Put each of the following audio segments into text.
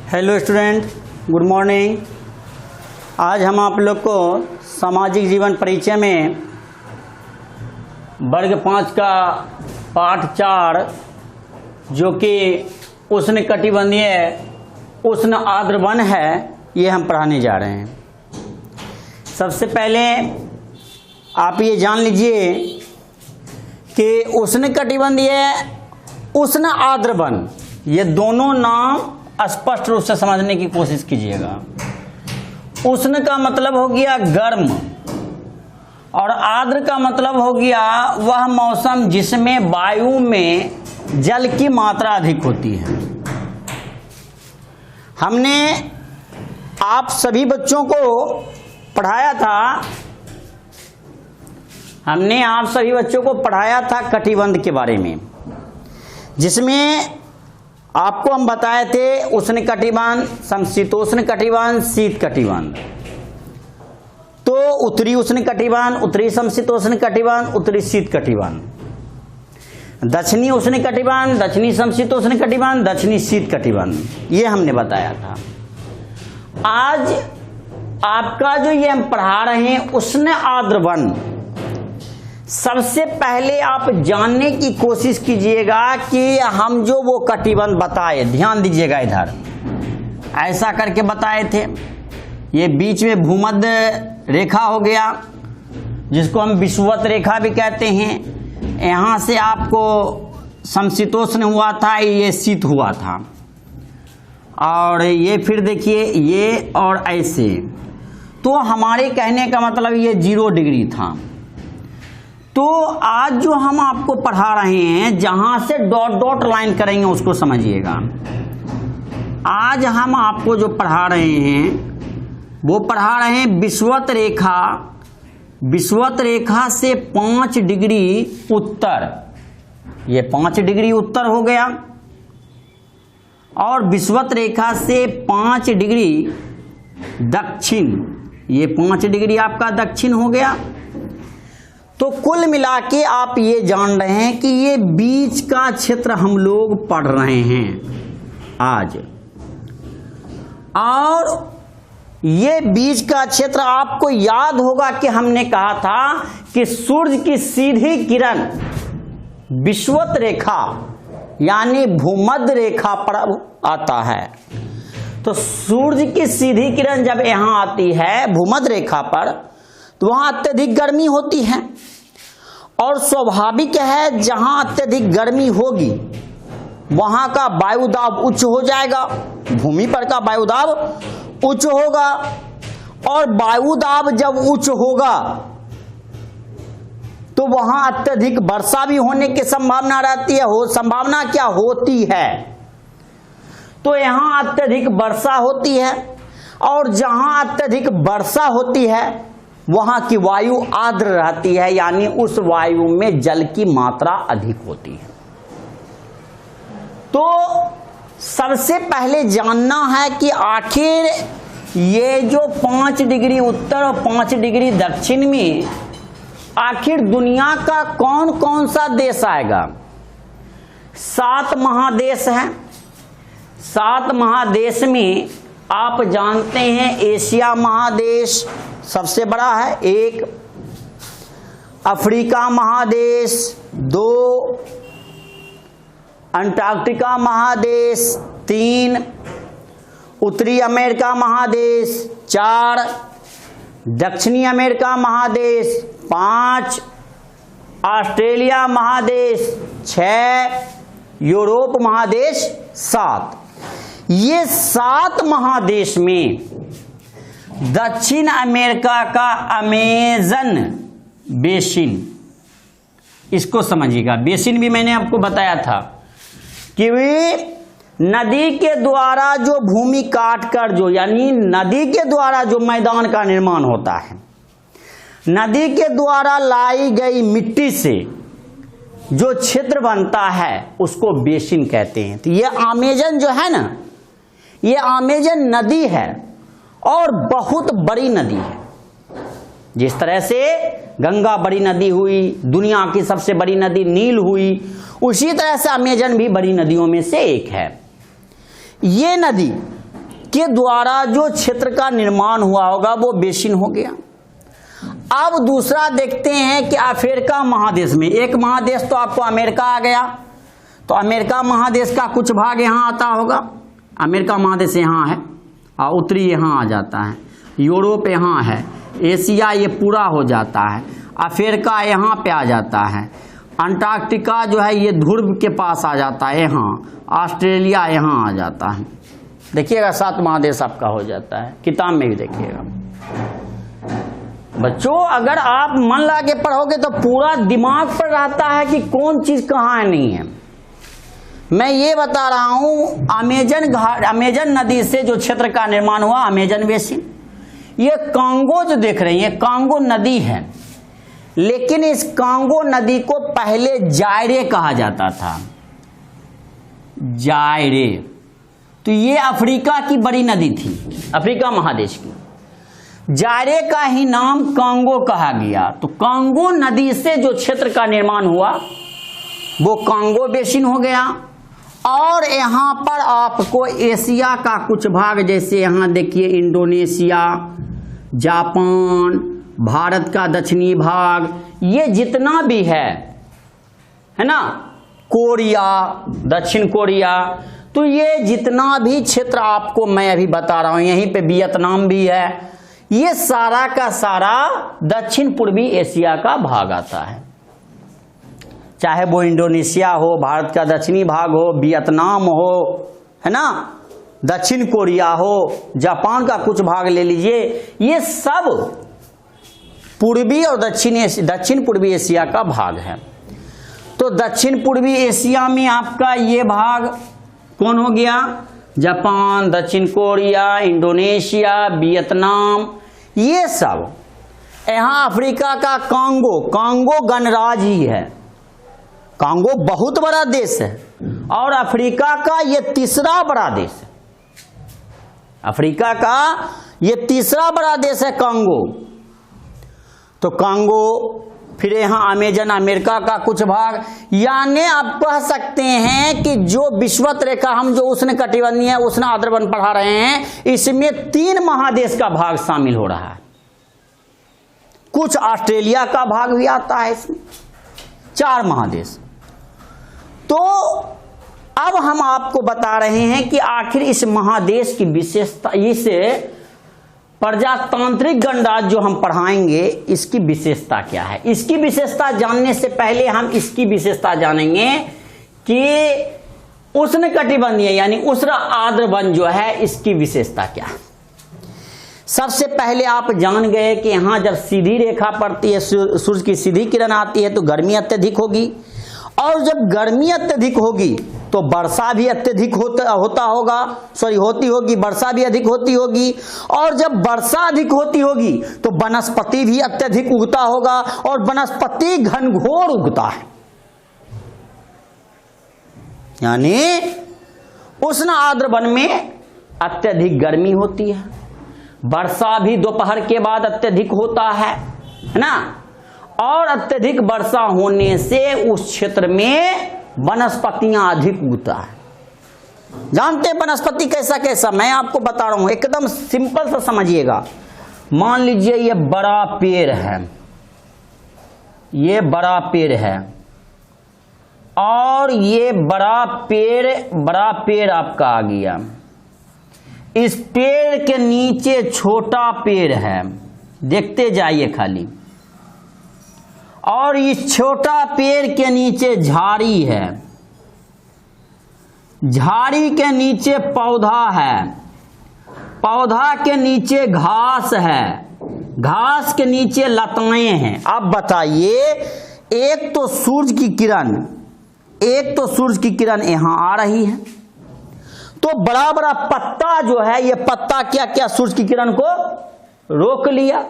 Hello student, good morning. आज हम आप लोग को सामाजिक जीवन परिचय में वर्ग 5 का पाठ 4 जो कि उष्णकटिबंधीय उष्ण आर्द्र वन है, ये हम पढ़ाने जा रहे हैं। सबसे पहले आप ये जान लीजिए कि उष्णकटिबंधीय उष्ण आर्द्र वन, ये दोनों नाम स्पष्ट रूप से समझने की कोशिश कीजिएगा। उष्ण का मतलब हो गया गर्म और आर्द्र का मतलब हो गया वह मौसम जिसमें वायु में जल की मात्रा अधिक होती है। हमने आप सभी बच्चों को पढ़ाया था कटिबंध के बारे में, जिसमें आपको हम बताए थे उष्ण कटिबंध, समशीतोष्ण कटिबंध, शीत कटिबंध। तो उत्तरी उष्ण कटिबंध, उत्तरी समशीतोष्ण कटिबंध, उत्तरी शीत कटिबंध, दक्षिणी उष्ण कटिबंध, दक्षिणी समशीतोष्ण कटिबंध, दक्षिणी शीत कटिबंध, ये हमने बताया था। आज आपका जो ये हम पढ़ा रहे हैं उष्ण आर्द्र वन, सबसे पहले आप जानने की कोशिश कीजिएगा कि हम जो वो कटिबंध बताए, ध्यान दीजिएगा इधर, ऐसा करके बताए थे। ये बीच में भूमध्य रेखा हो गया, जिसको हम विषुवत रेखा भी कहते हैं। यहाँ से आपको समशीतोष्ण हुआ था, ये शीत हुआ था, और ये फिर देखिए ये और ऐसे। तो हमारे कहने का मतलब ये 0 डिग्री था। तो आज जो हम आपको पढ़ा रहे हैं, जहां से डॉट डॉट लाइन करेंगे उसको समझिएगा। आज हम आपको जो पढ़ा रहे हैं वो पढ़ा रहे हैं विषुवत रेखा, विषुवत रेखा से 5 डिग्री उत्तर, ये 5 डिग्री उत्तर हो गया, और विषुवत रेखा से 5 डिग्री दक्षिण, ये 5 डिग्री आपका दक्षिण हो गया। तो कुल मिला के आप ये जान रहे हैं कि ये बीच का क्षेत्र हम लोग पढ़ रहे हैं आज। और ये बीच का क्षेत्र आपको याद होगा कि हमने कहा था कि सूर्य की सीधी किरण विषुवत रेखा यानी भूमध्य रेखा पर आता है। तो सूर्य की सीधी किरण जब यहां आती है भूमध्य रेखा पर, तो वहां अत्यधिक गर्मी होती है, और स्वाभाविक है जहां अत्यधिक गर्मी होगी वहां का वायुदाब उच्च हो जाएगा, भूमि पर का वायुदाब उच्च होगा, और वायुदाब जब उच्च होगा तो वहां अत्यधिक वर्षा भी होने की संभावना रहती है। संभावना क्या होती है? तो यहां अत्यधिक वर्षा होती है, और जहां अत्यधिक वर्षा होती है वहां की वायु आर्द्र रहती है, यानी उस वायु में जल की मात्रा अधिक होती है। तो सबसे पहले जानना है कि आखिर ये जो 5 डिग्री उत्तर और 5 डिग्री दक्षिण में आखिर दुनिया का कौन कौन सा देश आएगा। 7 महादेश हैं। 7 महादेश में आप जानते हैं एशिया महादेश सबसे बड़ा है, 1 अफ्रीका महादेश, 2 अंटार्कटिका महादेश, 3 उत्तरी अमेरिका महादेश, 4 दक्षिणी अमेरिका महादेश, 5 ऑस्ट्रेलिया महादेश, 6 यूरोप महादेश, 7। ये 7 महादेश में दक्षिण अमेरिका का अमेजन बेसिन, इसको समझिएगा। बेसिन भी मैंने आपको बताया था कि वे नदी के द्वारा जो भूमि काट कर जो, यानी नदी के द्वारा जो मैदान का निर्माण होता है, नदी के द्वारा लाई गई मिट्टी से जो क्षेत्र बनता है उसको बेसिन कहते हैं। तो ये अमेजन जो है ना, ये अमेजन नदी है और बहुत बड़ी नदी है। जिस तरह से गंगा बड़ी नदी हुई, दुनिया की सबसे बड़ी नदी नील हुई, उसी तरह से अमेजन भी बड़ी नदियों में से एक है। ये नदी के द्वारा जो क्षेत्र का निर्माण हुआ होगा वो बेसिन हो गया। अब दूसरा देखते हैं कि अफ्रीका महादेश में, एक महादेश तो आपको अमेरिका आ गया, तो अमेरिका महादेश का कुछ भाग यहाँ आता होगा, अमेरिका महादेश यहाँ है और उत्तरी यहाँ आ जाता है, यूरोप यहाँ है, एशिया ये पूरा हो जाता है, अफ्रीका यहाँ पे आ जाता है, अंटार्कटिका जो है ये ध्रुव के पास आ जाता है यहाँ, ऑस्ट्रेलिया यहाँ आ जाता है। देखिएगा 7 महादेश आपका हो जाता है, किताब में भी देखिएगा। बच्चों अगर आप मन लगा के पढ़ोगे तो पूरा दिमाग पर रहता है कि कौन चीज कहाँ नहीं है। मैं ये बता रहा हूं अमेजन नदी से जो क्षेत्र का निर्माण हुआ, अमेजन बेसिन, ये कांगो जो देख रही है कांगो नदी है, लेकिन इस कांगो नदी को पहले जायरे कहा जाता था, जायरे। तो ये अफ्रीका की बड़ी नदी थी, अफ्रीका महादेश की, जायरे का ही नाम कांगो कहा गया। तो कांगो नदी से जो क्षेत्र का निर्माण हुआ वो कांगो बेसिन हो गया। और यहाँ पर आपको एशिया का कुछ भाग, जैसे यहाँ देखिए इंडोनेशिया, जापान, भारत का दक्षिणी भाग, ये जितना भी है ना, कोरिया, दक्षिण कोरिया, तो ये जितना भी क्षेत्र आपको मैं अभी बता रहा हूं, यहीं पे वियतनाम भी है, ये सारा का सारा दक्षिण पूर्वी एशिया का भाग आता है। चाहे वो इंडोनेशिया हो, भारत का दक्षिणी भाग हो, वियतनाम हो, है ना, दक्षिण कोरिया हो, जापान का कुछ भाग ले लीजिए, ये सब पूर्वी और दक्षिण पूर्वी एशिया का भाग है। तो दक्षिण पूर्वी एशिया में आपका ये भाग कौन हो गया? जापान, दक्षिण कोरिया, इंडोनेशिया, वियतनाम, ये सब। यहाँ अफ्रीका का कांगो गणराज्य ही है, कांगो बहुत बड़ा देश है, और अफ्रीका का ये तीसरा बड़ा देश है, अफ्रीका का ये तीसरा बड़ा देश है कांगो। तो कांगो, फिर यहाँ अमेजन, अमेरिका का कुछ भाग, यानी आप कह सकते हैं कि जो विषुवत रेखा, हम जो उष्णकटिबंधीय उष्ण आर्द्रवन पढ़ा रहे हैं, इसमें 3 महादेश का भाग शामिल हो रहा है, कुछ ऑस्ट्रेलिया का भाग भी आता है इसमें, 4 महादेश। तो अब हम आपको बता रहे हैं कि आखिर इस महादेश की विशेषता, इस प्रजातांत्रिक गणराज्य जो हम पढ़ाएंगे, इसकी विशेषता क्या है। इसकी विशेषता जानने से पहले हम इसकी विशेषता जानेंगे कि उष्णकटिबंधीय यानी उष्ण आर्द्रवन जो है, इसकी विशेषता क्या है। सबसे पहले आप जान गए कि यहां जब सीधी रेखा पड़ती है, सूर्य की सीधी किरण आती है, तो गर्मी अत्यधिक होगी, और जब गर्मी अत्यधिक होगी तो वर्षा भी अत्यधिक होती होगी, वर्षा भी अधिक होती होगी, और जब वर्षा अधिक होती होगी तो वनस्पति भी अत्यधिक उगता होगा, और वनस्पति घनघोर उगता है, यानी उष्ण आर्द्रवन में अत्यधिक गर्मी होती है, वर्षा भी दोपहर के बाद अत्यधिक होता है ना, और अत्यधिक वर्षा होने से उस क्षेत्र में वनस्पतियां अधिक उगता है। जानते हैं वनस्पति कैसा कैसा, मैं आपको बता रहा हूं, एकदम सिंपल सा समझिएगा। मान लीजिए ये बड़ा पेड़ है, ये बड़ा पेड़ है, और ये बड़ा पेड़ आपका आ गया, इस पेड़ के नीचे छोटा पेड़ है, देखते जाइए खाली, और इस छोटा पेड़ के नीचे झाड़ी है, झाड़ी के नीचे पौधा है, पौधा के नीचे घास है, घास के नीचे लताएं हैं। अब बताइए, एक तो सूरज की किरण यहां आ रही है, तो बड़ा बड़ा पत्ता जो है, ये पत्ता क्या क्या सूरज की किरण को रोक लिया।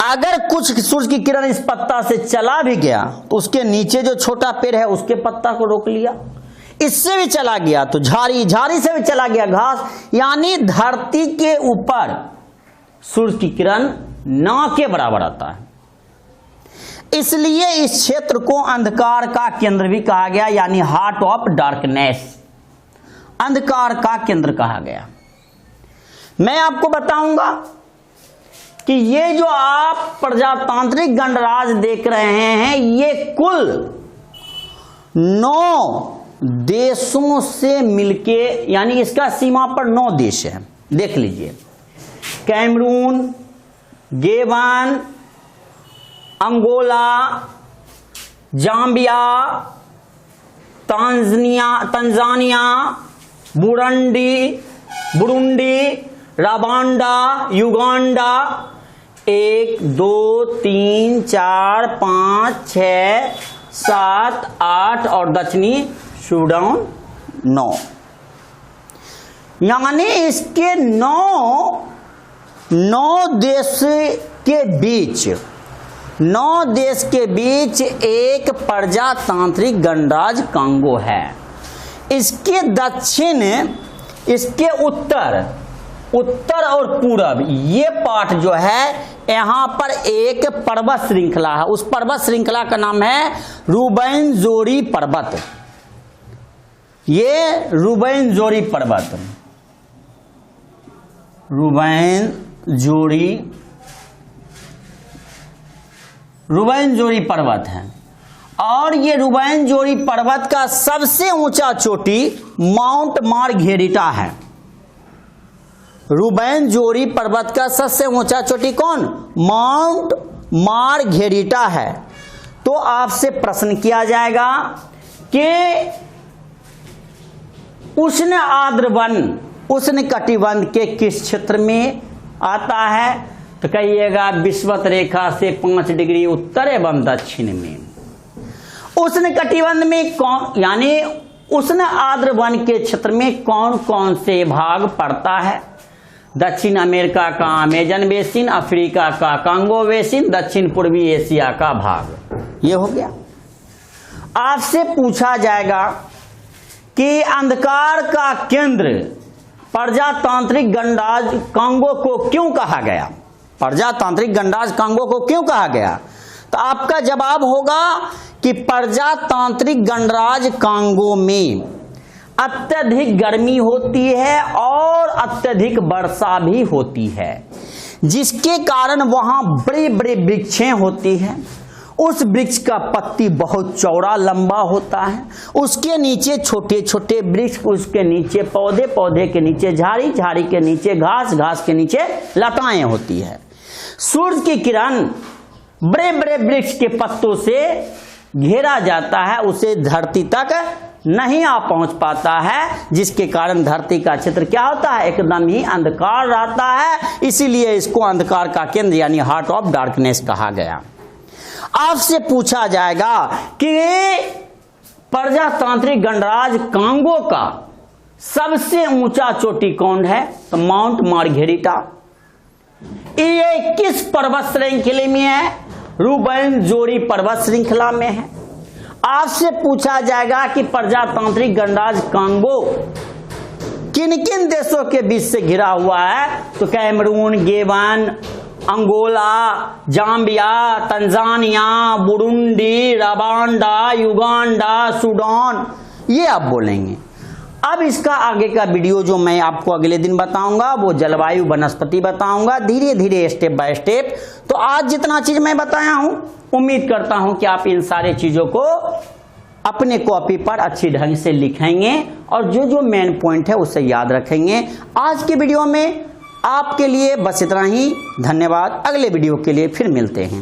अगर कुछ सूरज की किरण इस पत्ता से चला भी गया तो उसके नीचे जो छोटा पेड़ है उसके पत्ता को रोक लिया, इससे भी चला गया तो झाड़ी से भी चला गया घास, यानी धरती के ऊपर सूरज की किरण ना के बराबर आता है। इसलिए इस क्षेत्र को अंधकार का केंद्र भी कहा गया, यानी हार्ट ऑफ डार्कनेस, अंधकार का केंद्र कहा गया। मैं आपको बताऊंगा कि ये जो आप प्रजातांत्रिक गणराज्य देख रहे हैं, ये कुल 9 देशों से मिलके, यानी इसका सीमा पर 9 देश है। देख लीजिए, Cameroon, Gabon, Angola, Zambia, Tanzania, Burundi, Rwanda, Uganda, 1 2 3 4 5 6 7 8 और दक्षिणी सूडान 9। यानी इसके 9 देश के बीच 9 देश के बीच एक प्रजातांत्रिक गणराज्य कांगो है। इसके दक्षिण, इसके उत्तर और पूरब, ये पार्ट जो है, यहां पर एक पर्वत श्रृंखला है। उस पर्वत श्रृंखला का नाम है रुबेनजोरी पर्वत। ये रुबेनजोरी पर्वत, रुबेनजोरी पर्वत है। और ये रुबेनजोरी पर्वत का सबसे ऊंचा चोटी माउंट मार्घेरिटा है। रुबेनजोरी पर्वत का सबसे ऊंचा चोटी कौन? माउंट मार्घेरिटा है। तो आपसे प्रश्न किया जाएगा कि उष्ण आर्द्र वन उष्ण कटिबंध के किस क्षेत्र में आता है? तो कहिएगा विषुवत रेखा से 5 डिग्री उत्तर एवं दक्षिण में। उष्ण कटिबंध में कौन, यानी उष्ण आर्द्र वन के क्षेत्र में कौन कौन से भाग पड़ता है? दक्षिण अमेरिका का अमेजन बेसिन, अफ्रीका का कांगो बेसिन, दक्षिण पूर्वी एशिया का भाग। ये हो गया। आपसे पूछा जाएगा कि अंधकार का केंद्र प्रजातांत्रिक गणराज्य कांगो को क्यों कहा गया? प्रजातांत्रिक गणराज्य कांगो को क्यों कहा गया? तो आपका जवाब होगा कि प्रजातांत्रिक गणराज्य कांगो में अत्यधिक गर्मी होती है और अत्यधिक वर्षा भी होती है, जिसके कारण वहां बड़े बड़े वृक्षें होती हैं। उस वृक्ष का पत्ती बहुत चौड़ा लंबा होता है, उसके नीचे छोटे छोटे वृक्ष, उसके नीचे पौधे, पौधे के नीचे झाड़ी, झाड़ी के नीचे घास, घास के नीचे लताएं होती है। सूर्य की किरण बड़े बड़े वृक्ष के पत्तों से घेरा जाता है, उसे धरती तक नहीं आ पहुंच पाता है, जिसके कारण धरती का क्षेत्र क्या होता है? एकदम ही अंधकार रहता है। इसीलिए इसको अंधकार का केंद्र यानी हार्ट ऑफ डार्कनेस कहा गया। आपसे पूछा जाएगा कि प्रजातांत्रिक गणराज्य कांगो का सबसे ऊंचा चोटी कौन है? तो माउंट मार्घेरिटा। ये किस पर्वत श्रृंखला में है? रुबेनजोरी पर्वत श्रृंखला में है। आपसे पूछा जाएगा कि प्रजातांत्रिक गणराज्य कांगो किन किन देशों के बीच से घिरा हुआ है? तो Cameroon, Gabon, Angola, Zambia, Tanzania, Burundi, Rwanda, Uganda, Sudan, ये आप बोलेंगे। अब इसका आगे का वीडियो जो मैं आपको अगले दिन बताऊंगा वो जलवायु वनस्पति बताऊंगा, धीरे धीरे स्टेप बाय स्टेप। तो आज जितना चीज मैं बताया हूं, उम्मीद करता हूं कि आप इन सारे चीजों को अपने कॉपी पर अच्छी ढंग से लिखेंगे और जो जो मेन पॉइंट है उसे याद रखेंगे। आज के वीडियो में आपके लिए बस इतना ही। धन्यवाद। अगले वीडियो के लिए फिर मिलते हैं।